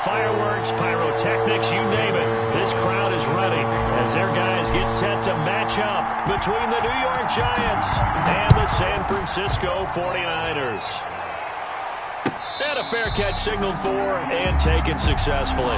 Fireworks, pyrotechnics, you name it. This crowd is ready as their guys get set to match up between the New York Giants and the San Francisco 49ers. And a fair catch signaled for and taken successfully.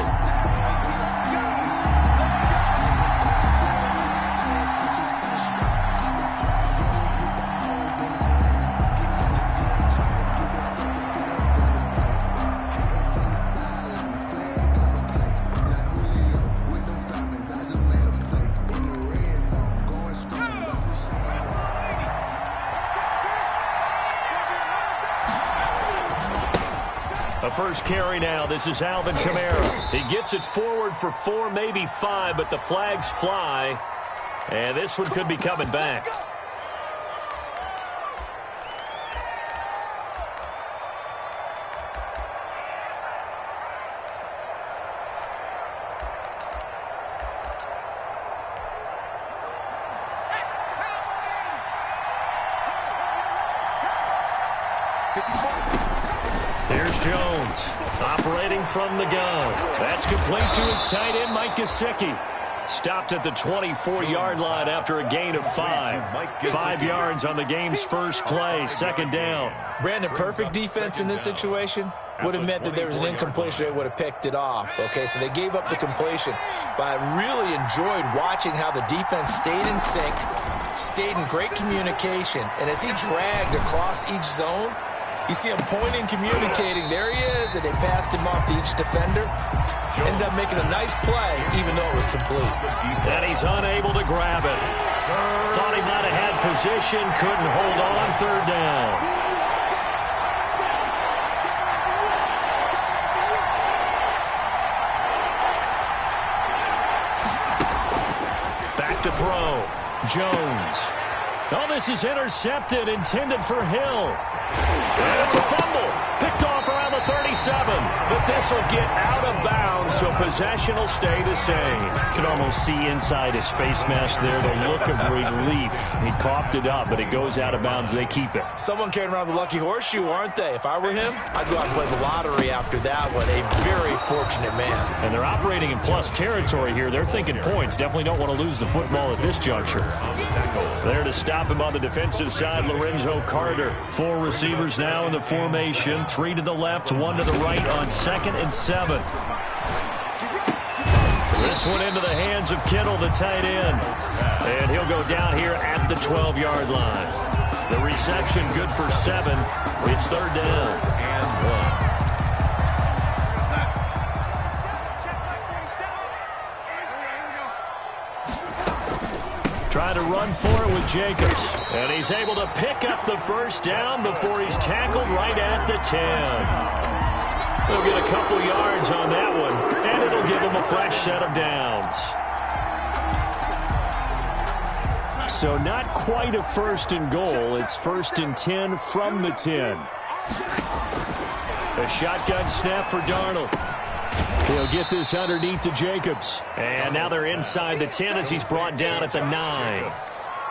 A first carry now. This is Alvin Kamara. He gets it forward for 4, maybe 5, but the flags fly. And this one could be coming back. Here's Jones, operating from the gun. That's complete to his tight end, Mike Gesicki. Stopped at the 24-yard line after a gain of 5. 5 yards on the game's first play, second down. Brandon, perfect defense in this situation would have meant that there was an incompletion. They would have picked it off. Okay, so they gave up the completion. But I really enjoyed watching how the defense stayed in sync, stayed in great communication. And as he dragged across each zone, you see him pointing, communicating. There he is, and they passed him off to each defender. Ended up making a nice play, even though it was complete. And he's unable to grab it. Thought he might have had position, couldn't hold on, third down. Back to throw. Jones. Oh, this is intercepted, intended for Hill. And it's a fumble. Picked off around the 37. But this will get out of bounds, so possession will stay the same. You can almost see inside his face mask there the look of relief. He coughed it up, but it goes out of bounds. They keep it. Someone carrying around the lucky horseshoe, aren't they? If I were him, I'd go out and play the lottery after that one. A very fortunate man. And they're operating in plus territory here. They're thinking points. Definitely don't want to lose the football at this juncture. There to stop him on the defensive side, Lorenzo Carter. 4 receivers now in the formation. 3 to the left, 1 to the right on 2nd and 7. This one into the hands of Kittle, the tight end. And he'll go down here at the 12-yard line. The reception good for 7. It's third down and 1. Trying to run for it with Jacobs. And he's able to pick up the first down before he's tackled right at the 10. He'll get a couple yards on that one, and it'll give him a fresh set of downs. So not quite a first and goal. It's 1st and 10 from the 10. A shotgun snap for Darnold. He'll get this underneath to Jacobs. And now they're inside the 10 as he's brought down at the 9.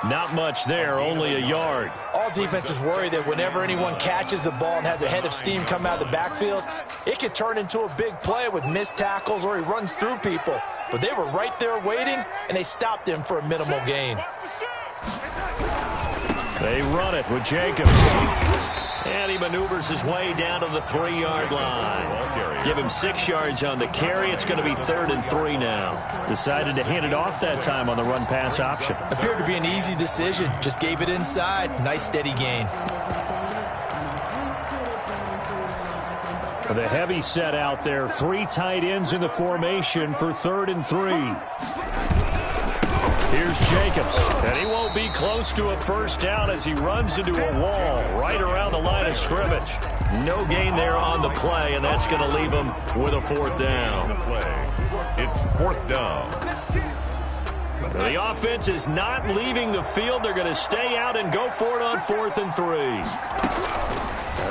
Not much there, only a yard. All defenses worry that whenever anyone catches the ball and has a head of steam come out of the backfield, it could turn into a big play with missed tackles or he runs through people. But they were right there waiting, and they stopped him for a minimal gain. They run it with Jacobs. And he maneuvers his way down to the 3-yard line. Give him 6 yards on the carry. It's going to be 3rd and 3 now. Decided to hand it off that time on the run-pass option. Appeared to be an easy decision. Just gave it inside. Nice, steady gain. The heavy set out there. 3 tight ends in the formation for 3rd and 3. Here's Jacobs, and he won't be close to a first down as he runs into a wall right around the line of scrimmage. No gain there on the play, and that's going to leave him with a 4th down. It's 4th down. The offense is not leaving the field. They're going to stay out and go for it on 4th and 3.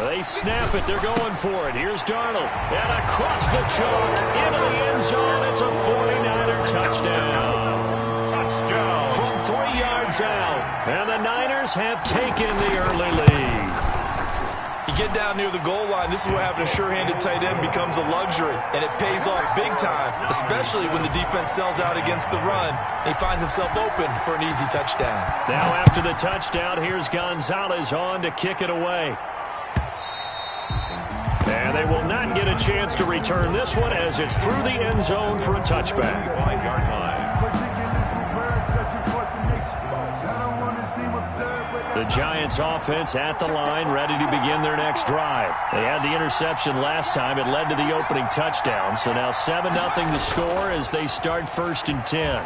They snap it. They're going for it. Here's Darnold. And across the chalk into the end zone. It's a 49er touchdown. From 3 yards out. And the Niners have taken the early lead. You get down near the goal line, this is where having a sure-handed tight end becomes a luxury, and it pays off big time, especially when the defense sells out against the run, and he finds himself open for an easy touchdown. Now after the touchdown, here's Gonzalez on to kick it away. And they will not get a chance to return this one as it's through the end zone for a touchback. 5-yard line. The Giants offense at the line, ready to begin their next drive. They had the interception last time. It led to the opening touchdown. So now 7-0 the score as they start 1st and 10.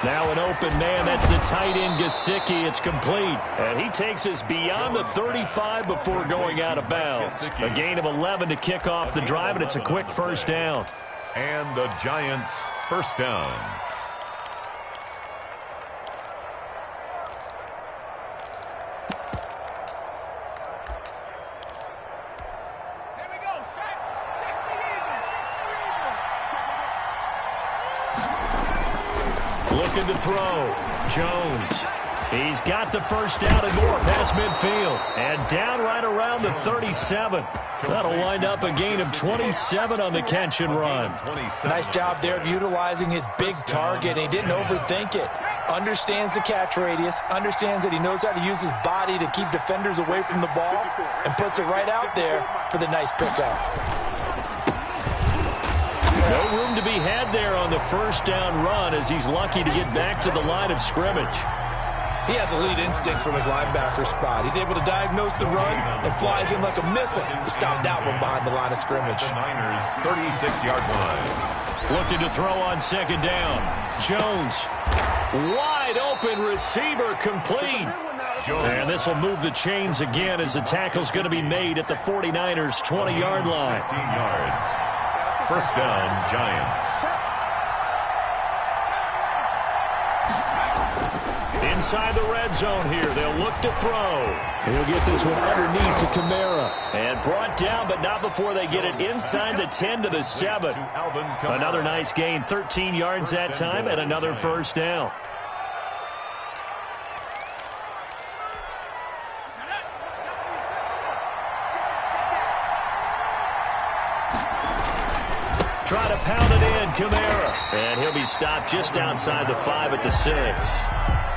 Now an open man. That's the tight end, Gesicki. It's complete. And he takes us beyond the 35 before going out of bounds. A gain of 11 to kick off the drive, and it's a quick first down. And the Giants first down. Looking to throw. Jones. He's got the first down and more past midfield. And down right around the 37. That'll wind up a gain of 27 on the catch and run. Nice job there of utilizing his big target. He didn't overthink it. Understands the catch radius. Understands that he knows how to use his body to keep defenders away from the ball. And puts it right out there for the nice pickup. No room to be had there on the first down run as he's lucky to get back to the line of scrimmage. He has elite instincts from his linebacker spot. He's able to diagnose the run and flies in like a missile to stop that one behind the line of scrimmage. The Niners 36-yard line. Looking to throw on second down. Jones. Wide open receiver complete. And this will move the chains again as the tackle's going to be made at the 49ers 20-yard line. 16 yards. First down, Giants. Inside the red zone here. They'll look to throw. He'll get this one underneath to Kamara. And brought down, but not before they get it inside the 10 to the 7. Another nice gain. 13 yards that time and another first down. Try to pound it in, Kamara. And he'll be stopped just outside the 5 at the 6.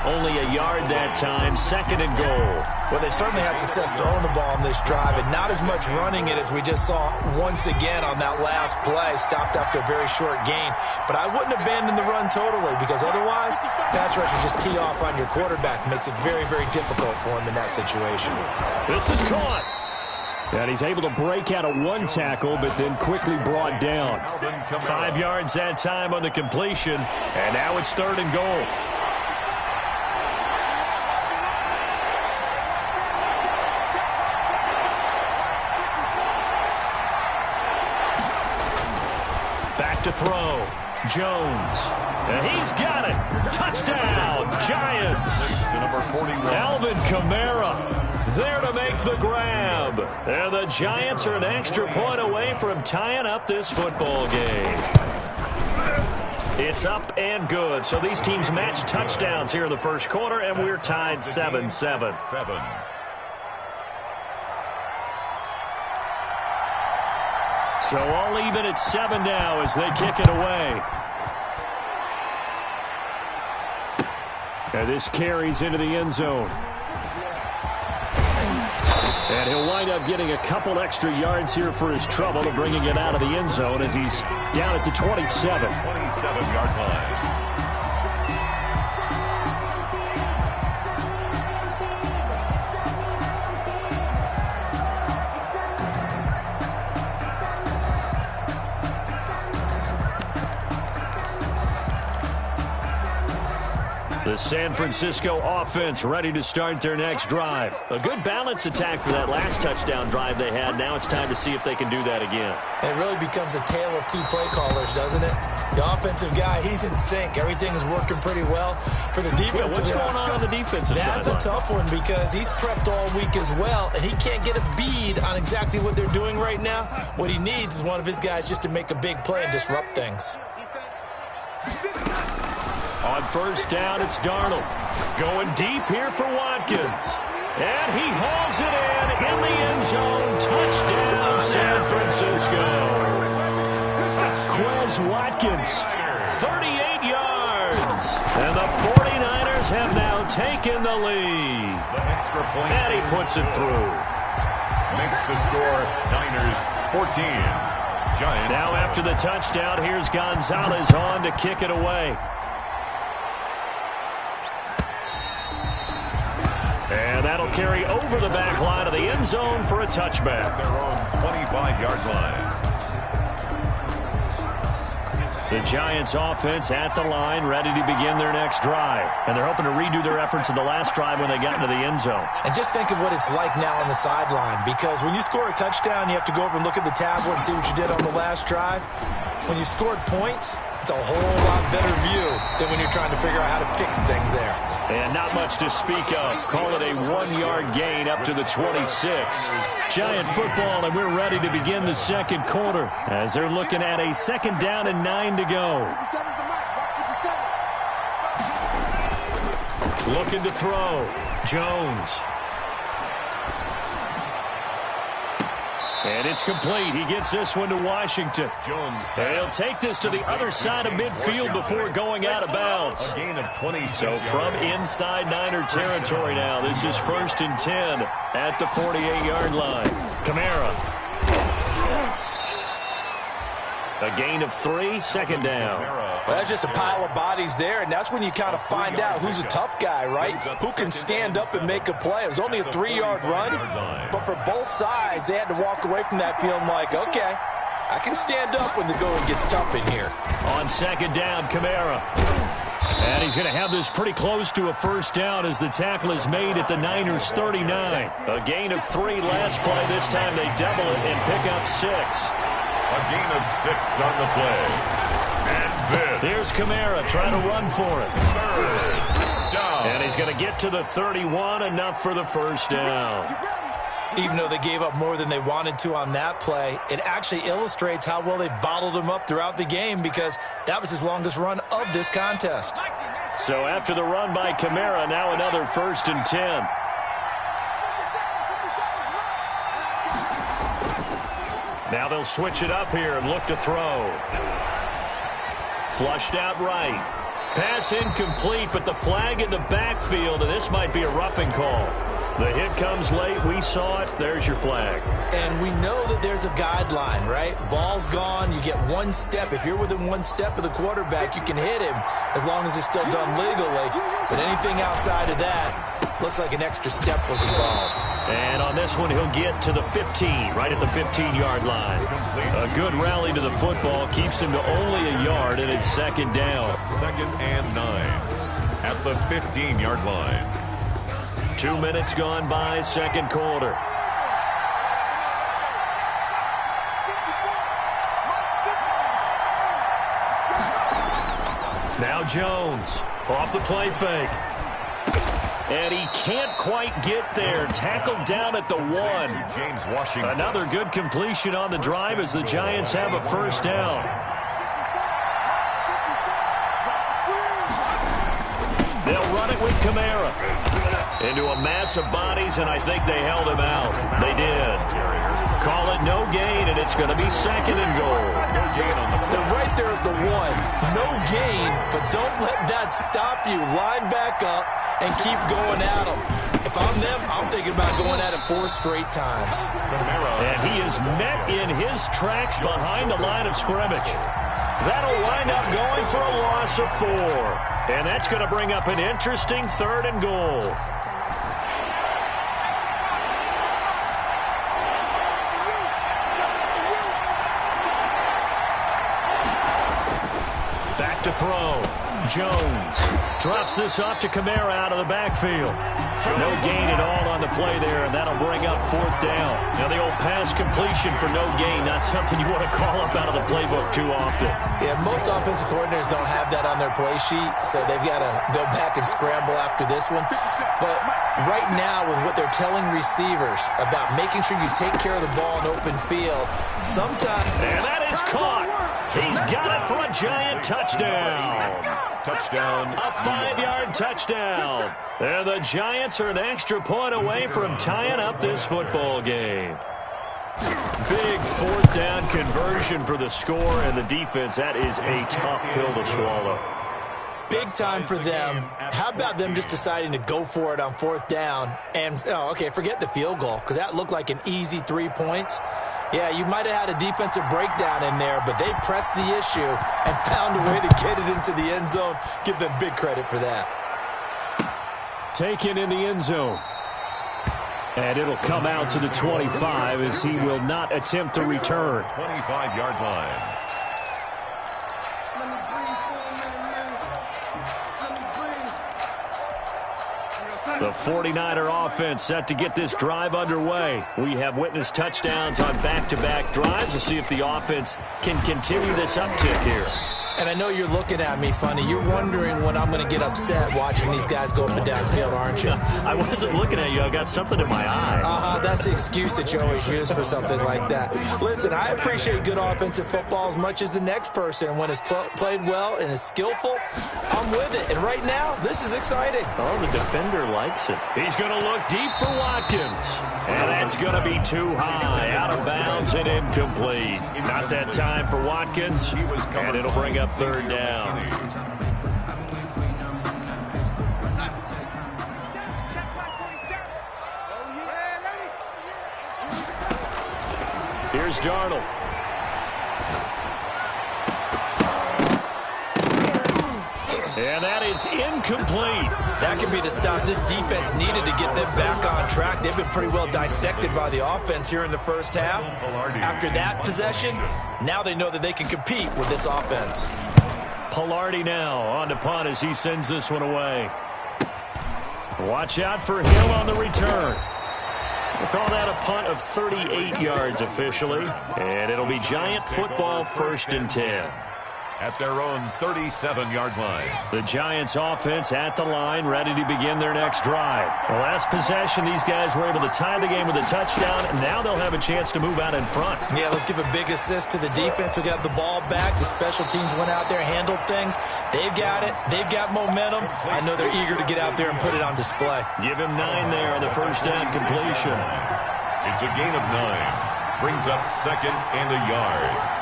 Only a yard that time, 2nd and goal. Well, they certainly had success throwing the ball on this drive, and not as much running it as we just saw once again on that last play. Stopped after a very short gain. But I wouldn't abandon the run totally, because otherwise, pass rushers just tee off on your quarterback. Makes it very, very difficult for him in that situation. This is caught. And he's able to break out of one tackle, but then quickly brought down. 5 yards that time on the completion, and now it's 3rd and goal. Back to throw. Jones. And he's got it. Touchdown, Giants. Alvin Kamara there to make the grab. And the Giants are an extra point away from tying up this football game. It's up and good. So these teams match touchdowns here in the first quarter, and we're tied 7-7. So all even at 7 now as they kick it away. And this carries into the end zone. And he'll wind up getting a couple extra yards here for his trouble to bringing it out of the end zone as he's down at the 27. 27-yard line. The San Francisco offense ready to start their next drive. A good balance attack for that last touchdown drive they had. Now it's time to see if they can do that again. It really becomes a tale of two play callers, doesn't it? The offensive guy, he's in sync. Everything is working pretty well. For the defensive what's going on the defensive side? That's a tough one because he's prepped all week as well, and he can't get a bead on exactly what they're doing right now. What he needs is one of his guys just to make a big play and disrupt things. On first down, it's Darnold. Going deep here for Watkins. And he hauls it in the end zone. Touchdown, San Francisco. Quez Watkins, 38 yards. And the 49ers have now taken the lead. And he puts it through. Makes the score Niners 14. Giants. Now after the touchdown, here's Gonzalez on to kick it away. And that'll carry over the back line of the end zone for a touchback. Their own 25-yard line. The Giants offense at the line, ready to begin their next drive. And they're hoping to redo their efforts in the last drive when they got into the end zone. And just think of what it's like now on the sideline, because when you score a touchdown, you have to go over and look at the tablet and see what you did on the last drive. When you scored points, it's a whole lot better view than when you're trying to figure out how to fix things there. And not much to speak of. Call it a 1-yard gain up to the 26. Giant football, and we're ready to begin the second quarter as they're looking at a 2nd down and 9 to go. Looking to throw. Jones. And it's complete. He gets this one to Washington. Jones. He'll take this to the other side of midfield before going out of bounds. A gain of 26 So from inside Niner territory now, this is 1st and 10 at the 48-yard line. Kamara. A gain of 3, 2nd down. Well, that's just a pile of bodies there, and that's when you kind of find out who's a tough guy, right? Who can stand up and make a play. It was only a 3-yard run, but for both sides, they had to walk away from that feeling like, okay, I can stand up when the going gets tough in here. On 2nd down, Kamara. And he's going to have this pretty close to a 1st down as the tackle is made at the Niners' 39. A gain of 3 last play. This time they double it and pick up 6. A gain of 6 on the play. And this. Here's Kamara trying to run for it. 3rd down. And he's going to get to the 31, enough for the 1st down. Even though they gave up more than they wanted to on that play, it actually illustrates how well they bottled him up throughout the game, because that was his longest run of this contest. So after the run by Kamara, now another 1st and 10. Now they'll switch it up here and look to throw. Flushed out right. Pass incomplete, but the flag in the backfield, and this might be a roughing call. The hit comes late. We saw it. There's your flag. And we know that there's a guideline, right? Ball's gone. You get 1 step. If you're within 1 step of the quarterback, you can hit him as long as it's still done legally. But anything outside of that, looks like an extra step was involved. And on this one, he'll get to the 15, right at the 15-yard line. A good rally to the football keeps him to only a yard, and it's 2nd down. 2nd and 9 at the 15-yard line. 2 minutes gone by, 2nd quarter. Now Jones off the play fake. And he can't quite get there. Tackled down at the 1. James Washington. Another good completion on the drive as the Giants have a 1st down. They'll run it with Kamara. Into a mass of bodies, and I think they held him out. They did. Call it no gain, and it's going to be 2nd and goal. No gain on the play. They're right there at the 1. No gain, but don't let that stop you. Line back up and keep going at them. If I'm them, I'm thinking about going at it 4 straight times. And he is met in his tracks behind the line of scrimmage. That'll wind up going for a loss of 4. And that's going to bring up an interesting 3rd and goal. Back to throw. Jones drops this off to Kamara out of the backfield. No gain at all on the play there, and that'll bring up 4th down. Now, the old pass completion for no gain, not something you want to call up out of the playbook too often. Yeah, most offensive coordinators don't have that on their play sheet, so they've got to go back and scramble after this one. But right now, with what they're telling receivers about making sure you take care of the ball in open field, sometimes... And that is caught. He's got it for a Giant touchdown. Touchdown. A 5-yard touchdown. And the Giants are an extra point away from tying up this football game. Big fourth down conversion for the score, and the defense, that is a tough pill to swallow. Big time for them. How about them just deciding to go for it on fourth down? And, forget the field goal, because that looked like an easy 3 points. Yeah, you might have had a defensive breakdown in there, but they pressed the issue and found a way to get it into the end zone. Give them big credit for that. Taken in the end zone. And it'll come out to the 25 as he will not attempt to return. 25-yard line. The 49er offense set to get this drive underway. We have witnessed touchdowns on back-to-back drives to see if the offense can continue this uptick here. And I know you're looking at me funny. You're wondering when I'm going to get upset watching these guys go up and down field, aren't you? I wasn't looking at you. I got something in my eye. That's the excuse that you always use for something like that. Listen, I appreciate good offensive football as much as the next person. When it's played well and is skillful, I'm with it. And right now, this is exciting. Oh, the defender likes it. He's going to look deep for Watkins. And that's going to be too high, out of bounds and incomplete. Not that time for Watkins, and it'll bring up third down. Here's Darnold. And that is incomplete. That could be the stop this defense needed to get them back on track. They've been pretty well dissected by the offense here in the first half. After that possession, now they know that they can compete with this offense. Palardy now on to punt as he sends this one away. Watch out for Hill on the return. We'll call that a punt of 38 yards officially. And it'll be Giant football, 1st and 10. At their own 37-yard line. The Giants offense at the line, ready to begin their next drive. The last possession, these guys were able to tie the game with a touchdown, and now they'll have a chance to move out in front. Yeah, let's give a big assist to the defense who got the ball back. The special teams went out there, handled things. They've got it. They've got momentum. I know they're eager to get out there and put it on display. Give him 9 there on the first down completion. It's a gain of 9. Brings up 2nd and a yard.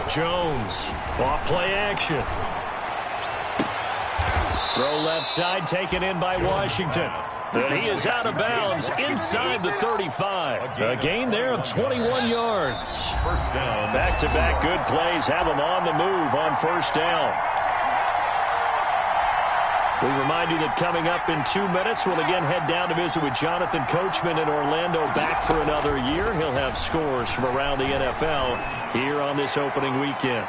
Jones, off play action. Throw left side, taken in by Washington. And he is out of bounds inside the 35. A gain there of 21 yards. First down. Back-to-back good plays have him on the move on first down. We remind you that coming up in 2 minutes, we'll again head down to visit with Jonathan Coachman in Orlando, back for another year. He'll have scores from around the NFL here on this opening weekend.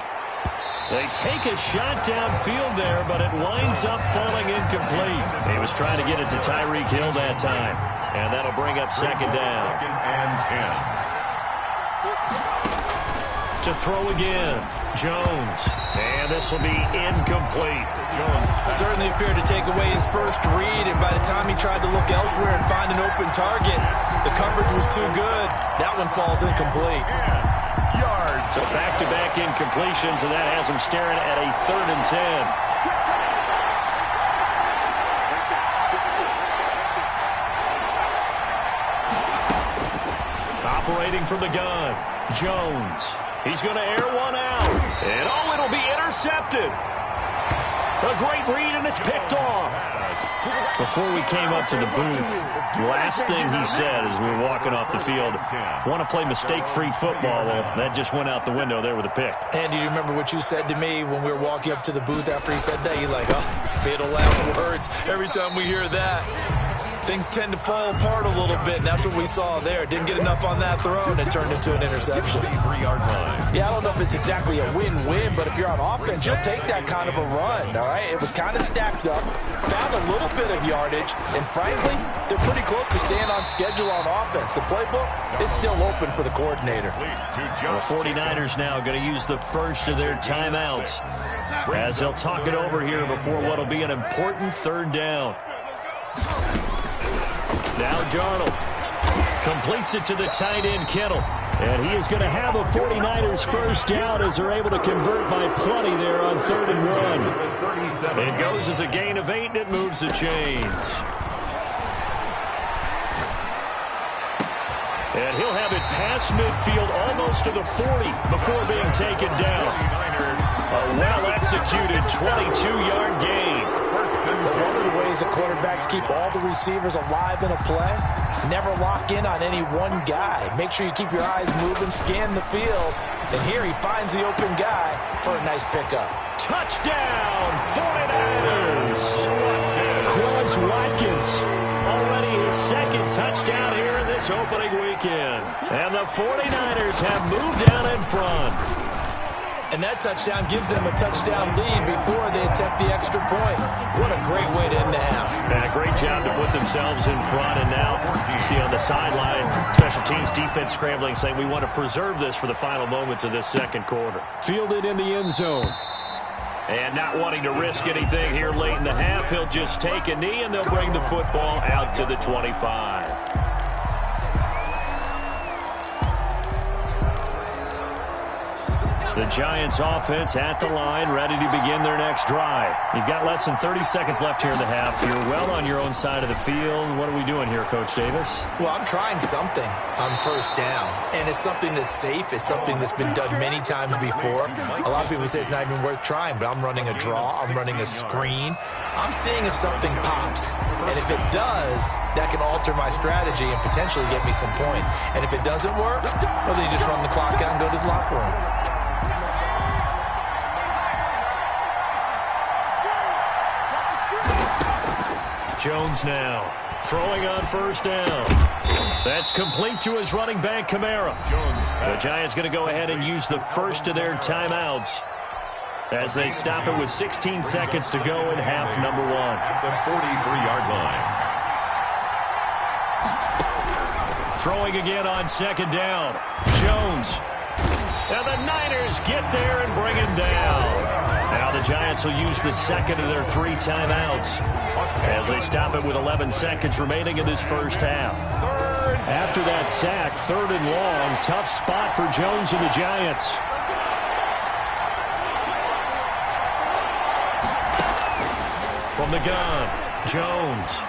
They take a shot downfield there, but it winds up falling incomplete. He was trying to get it to Tyreek Hill that time, and that'll bring up 2nd down. 2nd and 10. To throw again, Jones. And this will be incomplete. Jones certainly appeared to take away his first read, and by the time he tried to look elsewhere and find an open target, the coverage was too good. That one falls incomplete. yards. So back-to-back incompletions, and that has him staring at a 3rd and 10. Operating from the gun, Jones. He's going to air one out. And, it'll be intercepted. A great read, and it's picked off. Before we came up to the booth, last thing he said as we were walking off the field, want to play mistake-free football. Well, that just went out the window there with a pick. And do you remember what you said to me when we were walking up to the booth after he said that? You're like, fatal last words. Every time we hear that, things tend to fall apart a little bit, and that's what we saw there. Didn't get enough on that throw, and it turned into an interception. 3-yard line. Yeah, I don't know if it's exactly a win-win, but if you're on offense, you'll take that kind of a run, all right? It was kind of stacked up, found a little bit of yardage, and frankly, they're pretty close to staying on schedule on offense. The playbook is still open for the coordinator. The 49ers now going to use the first of their timeouts as they'll talk it over here before what will be an important 3rd down. Now Darnold. Completes it to the tight end, Kittle. And he is going to have a 49ers first down as they're able to convert by plenty there on 3rd and 1. It goes as a gain of 8, and it moves the chains. And he'll have it past midfield almost to the 40 before being taken down. A well-executed 22-yard gain. One of the ways the quarterbacks keep all the receivers alive in a play, never lock in on any one guy. Make sure you keep your eyes moving, scan the field. And here he finds the open guy for a nice pickup. Touchdown, 49ers! Quez Watkins, already his second touchdown here in this opening weekend. And the 49ers have moved down in front. And that touchdown gives them a touchdown lead before they attempt the extra point. What a great way to end the half. And a great job to put themselves in front. And now you see on the sideline, special teams defense scrambling, saying we want to preserve this for the final moments of this second quarter. Fielded in the end zone. And not wanting to risk anything here late in the half, he'll just take a knee, and they'll bring the football out to the 25. The Giants offense at the line, ready to begin their next drive. You've got less than 30 seconds left here in the half. You're well on your own side of the field. What are we doing here, Coach Davis? Well, I'm trying something on first down, and it's something that's safe. It's something that's been done many times before. A lot of people say it's not even worth trying, but I'm running a draw. I'm running a screen. I'm seeing if something pops, and if it does, that can alter my strategy and potentially get me some points. And if it doesn't work, well, then you just run the clock out and go to the locker room. Jones now throwing on first down. That's complete to his running back, Kamara. The Giants going to go ahead and use the first of their timeouts as they stop it with 16 seconds to go in half number 1. At the 43-yard line. Throwing again on second down. Jones. And the Niners get there and bring him down. Now the Giants will use the second of their 3 timeouts as they stop it with 11 seconds remaining in this first half. After that sack, 3rd and long, tough spot for Jones and the Giants. From the gun, Jones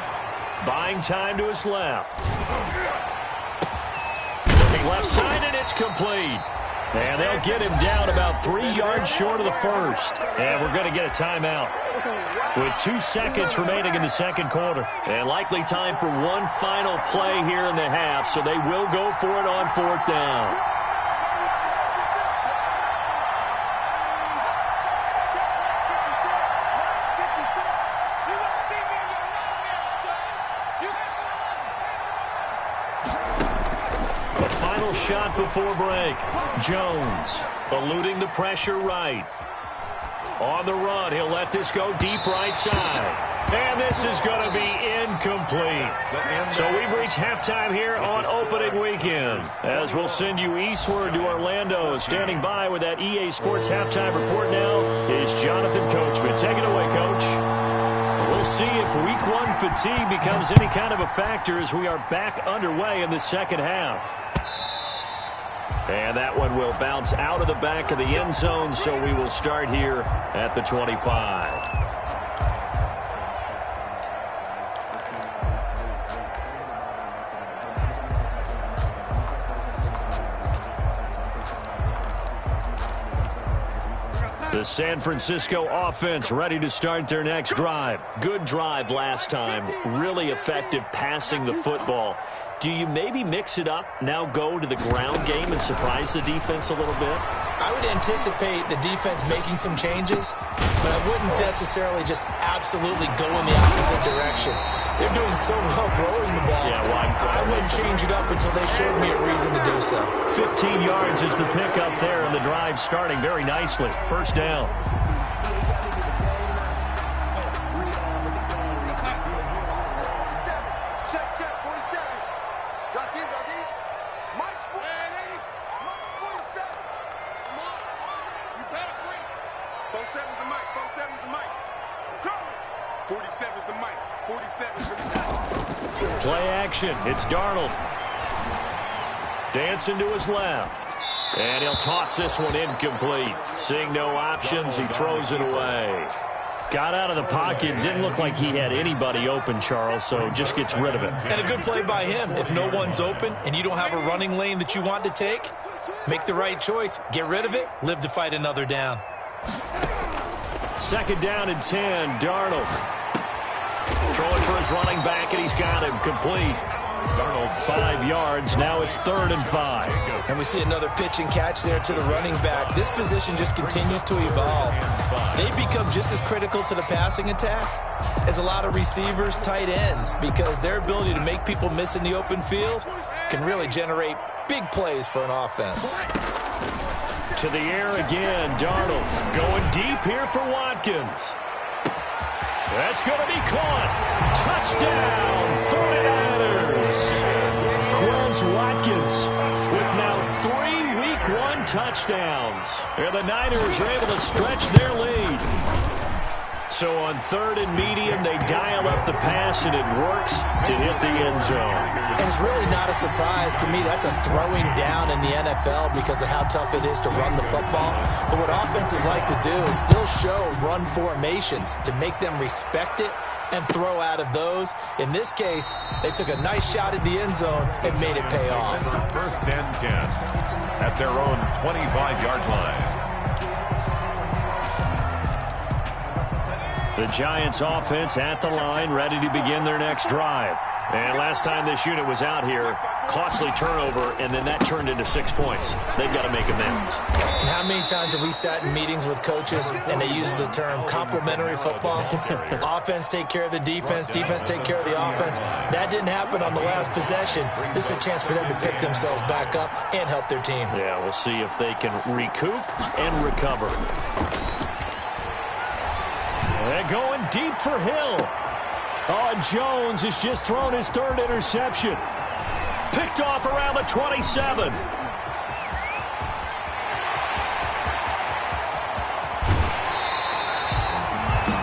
buying time to his left. Looking left side, and it's complete. And they'll get him down about 3 yards short of the first. And we're going to get a timeout with 2 seconds remaining in the second quarter. And likely time for one final play here in the half, so they will go for it on 4th down. Shot before break. Jones eluding the pressure right. On the run, he'll let this go deep right side. And this is going to be incomplete. So we've reached halftime here on opening weekend. As we'll send you eastward to Orlando. Standing by with that EA Sports halftime report now is Jonathan Coachman. Take it away, Coach. We'll see if week 1 fatigue becomes any kind of a factor as we are back underway in the second half. And that one will bounce out of the back of the end zone, so we will start here at the 25. The San Francisco offense ready to start their next drive. Good drive last time. Really effective passing the football. Do you maybe mix it up, now go to the ground game and surprise the defense a little bit? I would anticipate the defense making some changes, but I wouldn't necessarily just absolutely go in the opposite direction. They're doing so well throwing the ball. Yeah, well, I wouldn't change it up until they showed me a reason to do so. 15 yards is the pickup there, and the drive starting very nicely. First down. Play action. It's Darnold. Dancing to his left. And he'll toss this one incomplete. Seeing no options, he throws it away. Got out of the pocket. Didn't look like he had anybody open, Charles, so just gets rid of it. And a good play by him. If no one's open and you don't have a running lane that you want to take, make the right choice. Get rid of it. Live to fight another down. 2nd down and 10. Darnold throwing for his running back, and he's got him complete. Darnold 5 yards. Now it's 3rd and 5. And we see another pitch and catch there to the running back. This position just continues to evolve. They become just as critical to the passing attack as a lot of receivers, tight ends, because their ability to make people miss in the open field can really generate big plays for an offense. To the air again. Darnold going deep here for Watkins. That's going to be caught. Touchdown, 49ers. Quez Watkins with now 3 Week 1 touchdowns. And the Niners are able to stretch their lead. So on 3rd and medium, they dial up the pass, and it works to hit the end zone. And it's really not a surprise to me. That's a throwing down in the NFL because of how tough it is to run the football. But what offenses like to do is still show run formations to make them respect it and throw out of those. In this case, they took a nice shot at the end zone and made it pay off. 1st and 10 at their own 25-yard line. The Giants offense at the line, ready to begin their next drive. And last time this unit was out here, costly turnover, and then that turned into 6 points. They've got to make amends. And how many times have we sat in meetings with coaches and they use the term complementary football? Offense take care of the defense, defense take care of the offense. That didn't happen on the last possession. This is a chance for them to pick themselves back up and help their team. Yeah, we'll see if they can recoup and recover. They're going deep for Hill. Oh, Jones has just thrown his 3rd interception. Picked off around the 27.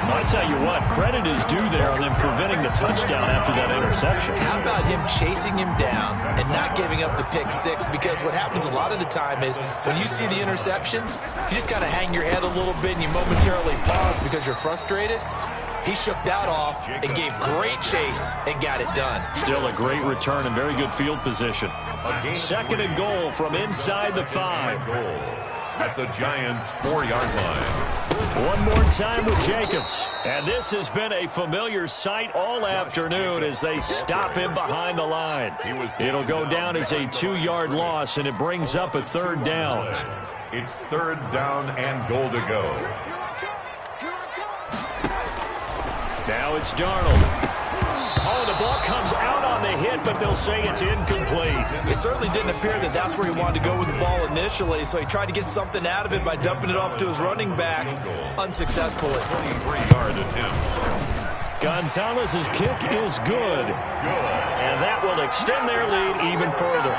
I tell you what, credit is due there on them preventing the touchdown after that interception. How about him chasing him down and not giving up the pick 6? Because what happens a lot of the time is when you see the interception, you just kind of hang your head a little bit and you momentarily pause because you're frustrated. He shook that off and gave great chase and got it done. Still a great return and very good field position. 2nd and goal from inside the 5. At the Giants' 4-yard line. One more time with Jacobs. And this has been a familiar sight all afternoon as they stop him behind the line. It'll go down as a 2-yard loss, and it brings up a 3rd down. It's 3rd down and goal to go. Now it's Darnold. Oh, the ball comes out on the hit, but they'll say it's incomplete. It certainly didn't appear that that's where he wanted to go with the ball initially, so he tried to get something out of it by dumping it off to his running back unsuccessfully. 23-yard attempt. Gonzalez's kick is good. And that will extend their lead even further.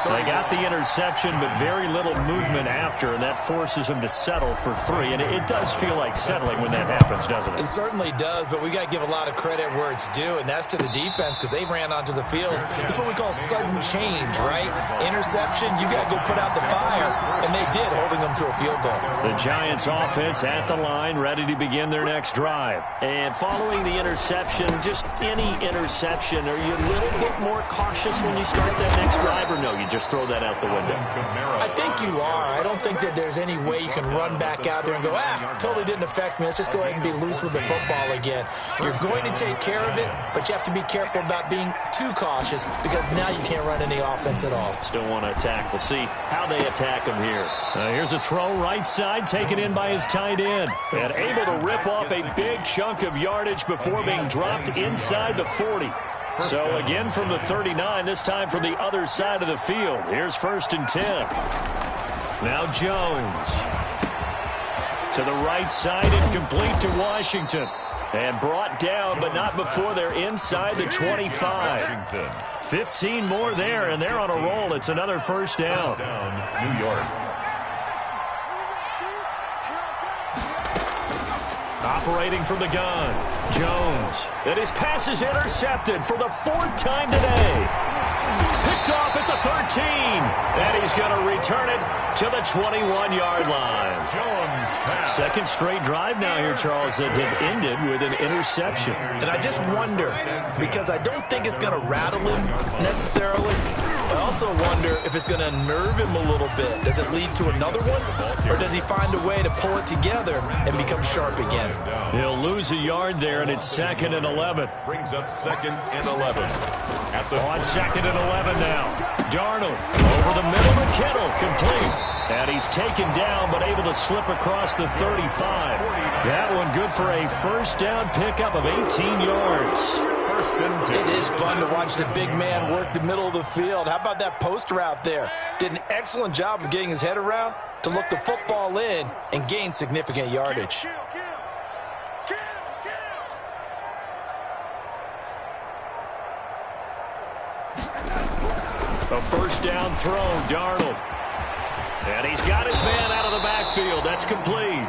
They got the interception, but very little movement after, and that forces them to settle for 3. And it does feel like settling when that happens, doesn't it? It certainly does, but we got to give a lot of credit where it's due, and that's to the defense because they ran onto the field. It's what we call sudden change, right? Interception, you got to go put out the fire, and they did, holding them to a field goal. The Giants offense at the line, ready to begin their next drive. And following the interception, just any interception, are you a little bit more cautious when you start that next drive, or no, you just throw that out the window? I think you are. I don't think that there's any way you can run back out there and go, totally didn't affect me. Let's just go ahead and be loose with the football again. You're going to take care of it, but you have to be careful about being too cautious because now you can't run any offense at all. Still want to attack. We'll see how they attack him here. Here's a throw right side, taken in by his tight end. And able to rip off a big chunk of yardage before being dropped inside the 40. So again from the 39, this time from the other side of the field. Here's 1st and 10. Now Jones. To the right side and complete to Washington. And brought down, but not before they're inside the 25. 15 more there, and they're on a roll. It's another 1st down. New York. Operating from the gun, Jones. And his pass is intercepted for the 4th time today. Picked off at the And he's going to return it to the 21-yard line. Second straight drive now here, Charles, that have ended with an interception. And I just wonder, because I don't think it's going to rattle him necessarily. I also wonder if it's going to nerve him a little bit. Does it lead to another one? Or does he find a way to pull it together and become sharp again? He'll lose a yard there, and it's 2nd and 11. Brings up 2nd and 11. On 2nd and 11 now. Darnold over the middle to Kittle, complete. And he's taken down, but able to slip across the 35. That one good for a first down pickup of 18 yards. It is fun to watch the big man work the middle of the field. How about that post route there? Did an excellent job of getting his head around to look the football in and gain significant yardage. A first down throw, Darnold. And he's got his man out of the backfield. That's complete.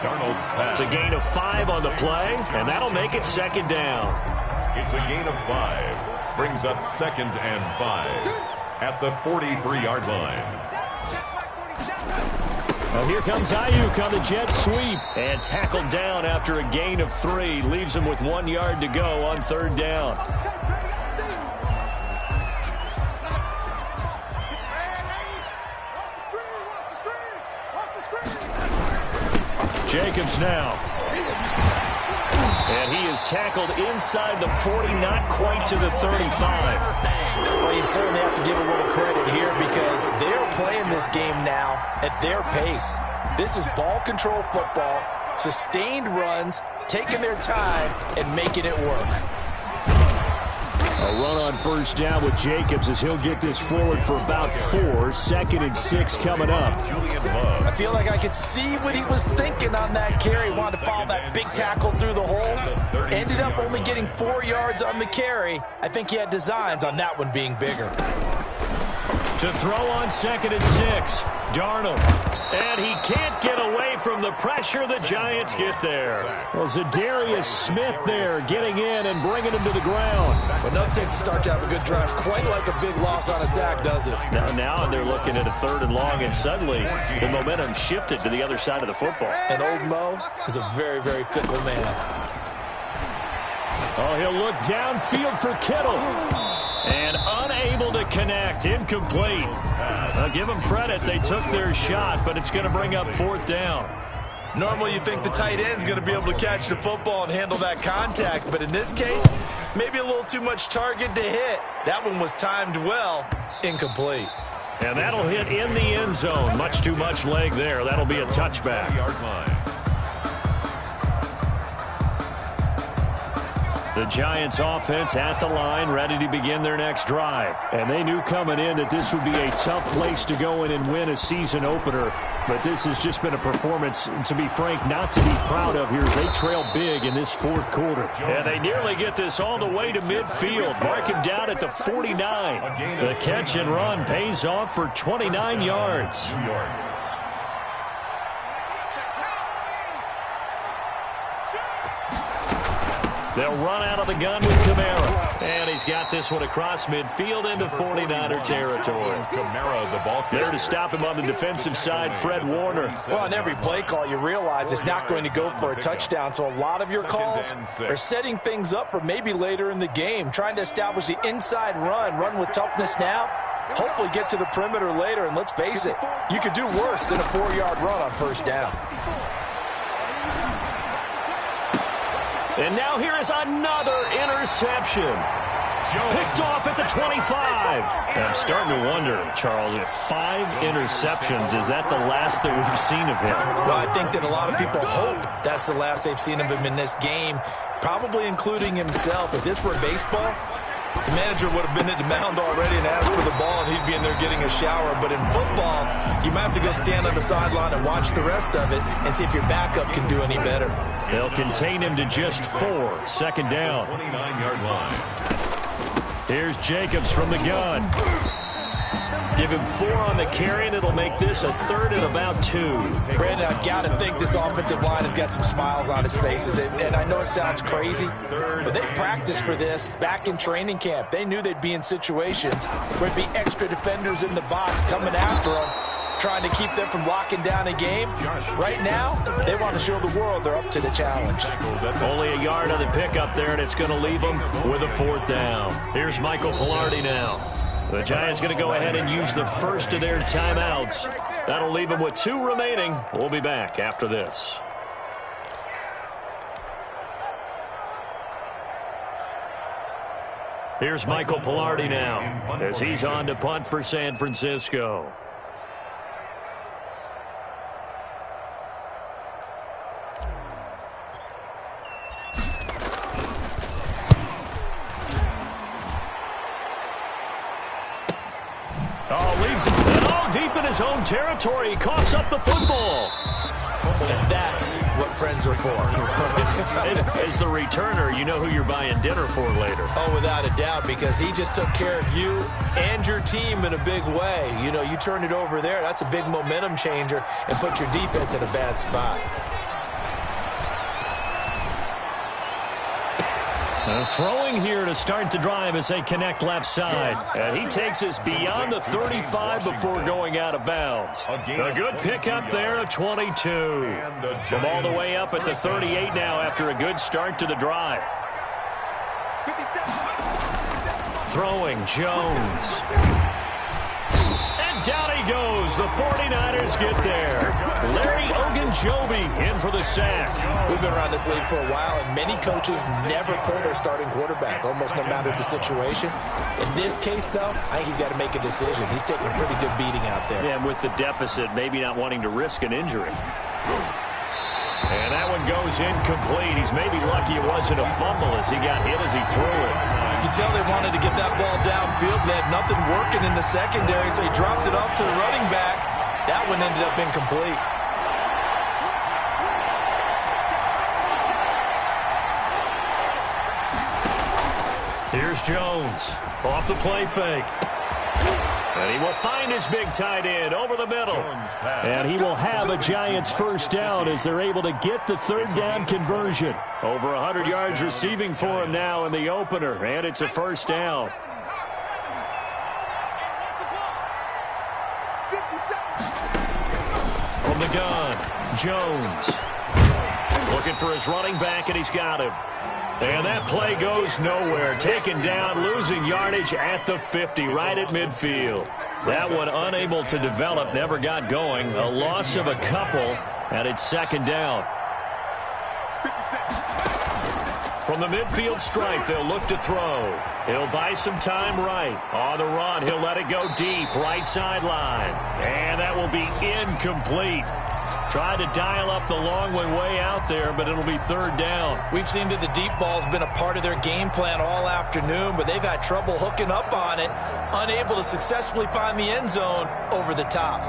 Darnold's pass. It's a gain of 5 on the play, and that'll make it 2nd down. It's a gain of 5. Brings up 2nd and 5 at the 43-yard line. Well, here comes Ayuk on the jet sweep and tackled down after a gain of 3. Leaves him with 1 yard to go on 3rd down. Jacobs now. And he is tackled inside the 40, not quite to the 35. Well, you certainly have to give a little credit here because they're playing this game now at their pace. This is ball control football, sustained runs, taking their time, and making it work. A run on first down with Jacobs as he'll get this forward for about 4. 2nd and 6 coming up. I feel like I could see what he was thinking on that carry. Wanted to follow that big tackle through the hole. Ended up only getting 4 yards on the carry. I think he had designs on that one being bigger. To throw on 2nd and 6. Darnold. And he can't get away from the pressure. The Giants get there. Well, Zadarius Smith there getting in and bringing him to the ground. But nothing takes a start to have a good drive quite like a big loss on a sack, does it? Now they're looking at a 3rd and long, and suddenly the momentum shifted to the other side of the football. And old Mo is a very, very fickle man. Oh, he'll look downfield for Kittle. And unable to connect. Incomplete. I'll give them credit. They took their shot, but it's going to bring up 4th down. Normally you think the tight end's going to be able to catch the football and handle that contact, but in this case, maybe a little too much target to hit. That one was timed well. Incomplete. And that'll hit in the end zone. Much too much leg there. That'll be a touchback. Yard line. The Giants offense at the line, ready to begin their next drive. And they knew coming in that this would be a tough place to go in and win a season opener. But this has just been a performance, to be frank, not to be proud of here as they trail big in this 4th quarter. And they nearly get this all the way to midfield. Mark him down at the 49. The catch and run pays off for 29 yards. They'll run out of the gun with Kamara. And he's got this one across midfield into 49er territory. Kamara, the ball there to stop him on the defensive side, Fred Warner. Well, on every play call, you realize it's not going to go for a touchdown. So a lot of your calls are setting things up for maybe later in the game, trying to establish the inside run with toughness now. Hopefully get to the perimeter later, and let's face it, you could do worse than a 4-yard run on first down. And now here is another interception. Picked off at the 25. I'm starting to wonder, Charles, if 5 interceptions, is that the last that we've seen of him? Well, I think that a lot of people hope that's the last they've seen of him in this game, probably including himself. If this were baseball, the manager would have been at the mound already and asked for the ball, and he'd be in there getting a shower. But in football, you might have to go stand on the sideline and watch the rest of it and see if your backup can do any better. They'll contain him to just 4. 2nd down. 29-yard line. Here's Jacobs from the gun. Give him 4 on the carry, and it'll make this a 3rd and about 2. Brandon, I've got to think this offensive line has got some smiles on its faces. And I know it sounds crazy, but they practiced for this back in training camp. They knew they'd be in situations where there'd be extra defenders in the box coming after them, trying to keep them from locking down a game. Right now, they want to show the world they're up to the challenge. Only a yard on the pickup there, and it's going to leave them with a 4th down. Here's Michael Palardy now. The Giants going to go ahead and use the first of their timeouts. That'll leave them with 2 remaining. We'll be back after this. Here's Michael Palardy now as he's on to punt for San Francisco. Deep in his own territory, he coughs up the football. And that's what friends are for. As the returner, you know who you're buying dinner for later. Oh, without a doubt, because he just took care of you and your team in a big way. You know, you turn it over there, that's a big momentum changer, and put your defense in a bad spot. Throwing here to start the drive as they connect left side. And he takes us beyond the 35 before going out of bounds. A good pickup there, a 22. From all the way up at the 38 now after a good start to the drive. Throwing, Jones. And down he goes. The 49ers get there. Larry Ogunjobi in for the sack. We've been around this league for a while, and many coaches never pull their starting quarterback, almost no matter the situation. In this case, though, I think he's got to make a decision. He's taking a pretty good beating out there. Yeah, and with the deficit, maybe not wanting to risk an injury. And that one goes incomplete. He's maybe lucky it wasn't a fumble as he got hit as he threw it. You can tell they wanted to get that ball downfield. They had nothing working in the secondary, so he dropped it off to the running back. That one ended up incomplete. Here's Jones off the play fake. And he will find his big tight end over the middle. And he will have a Giants first down as they're able to get the 3rd down conversion. Over 100 yards receiving for him now in the opener. And it's a first down. From the gun, Jones. Looking for his running back, and he's got him. And that play goes nowhere. Taken down, losing yardage at the 50, right at midfield. That one unable to develop, never got going. A loss of a couple, and it's 2nd down. From the midfield stripe, they'll look to throw. He'll buy some time right. On the run, he'll let it go deep, right sideline. And that will be incomplete. Tried to dial up the long one way out there, but it'll be 3rd down. We've seen that the deep ball's been a part of their game plan all afternoon, but they've had trouble hooking up on it, unable to successfully find the end zone over the top.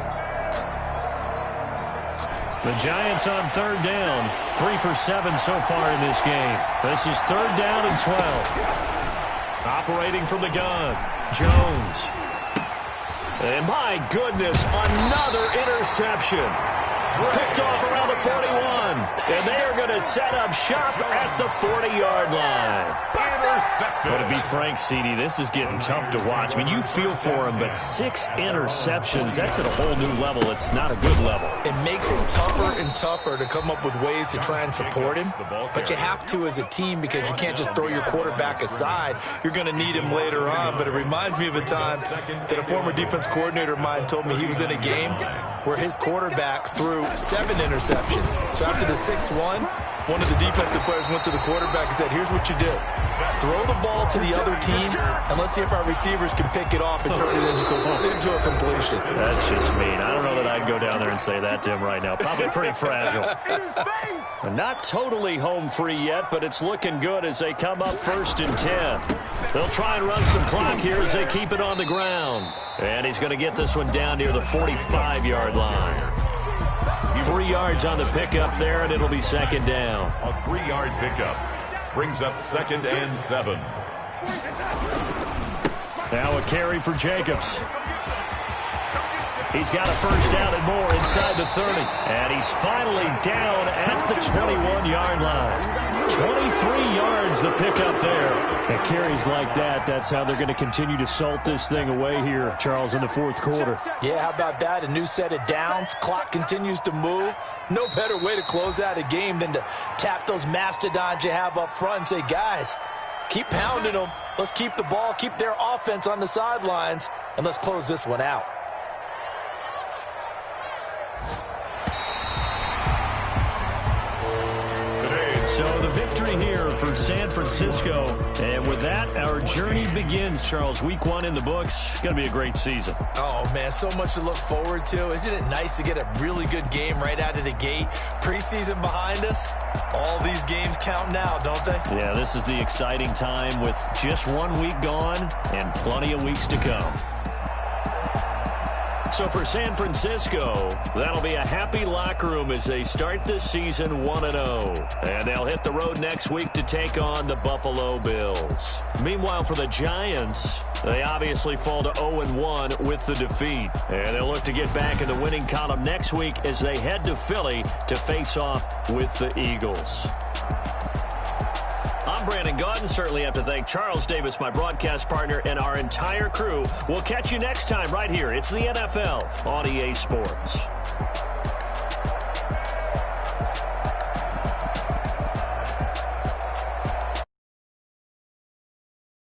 The Giants on 3rd down, 3 for 7 so far in this game. This is 3rd down and 12. Operating from the gun, Jones. And my goodness, another interception. Picked off around the 41. And they are going to set up shop at the 40-yard line. But to be frank, CD, this is getting tough to watch. I mean, you feel for him, but 6 interceptions, that's at a whole new level. It's not a good level. It makes it tougher and tougher to come up with ways to try and support him. But you have to as a team because you can't just throw your quarterback aside. You're going to need him later on. But it reminds me of a time that a former defense coordinator of mine told me he was in a game where his quarterback threw 7 interceptions. So after the 6-1, one of the defensive players went to the quarterback and said, here's what you do. Throw the ball to the other team, and let's see if our receivers can pick it off and turn it into a completion. That's just mean. I don't know that I'd go down there and say that to him right now. Probably pretty fragile. Not totally home free yet, but it's looking good as they come up 1st and 10. They'll try and run some clock here as they keep it on the ground. And he's going to get this one down near the 45-yard line. 3 yards on the pickup there, and it'll be 2nd down. A 3-yard pickup brings up 2nd and 7. Now a carry for Jacobs. He's got a first down and more inside the 30. And he's finally down at the 21-yard line. 23 yards the pickup there. And carries like that, that's how they're going to continue to salt this thing away here, Charles, in the fourth quarter. Yeah, how about that? A new set of downs. Clock continues to move. No better way to close out a game than to tap those mastodons you have up front and say, guys, keep pounding them. Let's keep the ball, keep their offense on the sidelines, and let's close this one out. So the victory here for San Francisco. And with that, our journey begins, Charles. Week 1 in the books. Going to be a great season. Oh, man, so much to look forward to. Isn't it nice to get a really good game right out of the gate? Preseason behind us. All these games count now, don't they? Yeah, this is the exciting time with just 1 week gone and plenty of weeks to come. So for San Francisco, that'll be a happy locker room as they start this season 1-0. And they'll hit the road next week to take on the Buffalo Bills. Meanwhile, for the Giants, they obviously fall to 0-1 with the defeat. And they'll look to get back in the winning column next week as they head to Philly to face off with the Eagles. I'm Brandon Gaudin. Certainly have to thank Charles Davis, my broadcast partner, and our entire crew. We'll catch you next time right here. It's the NFL on EA Sports.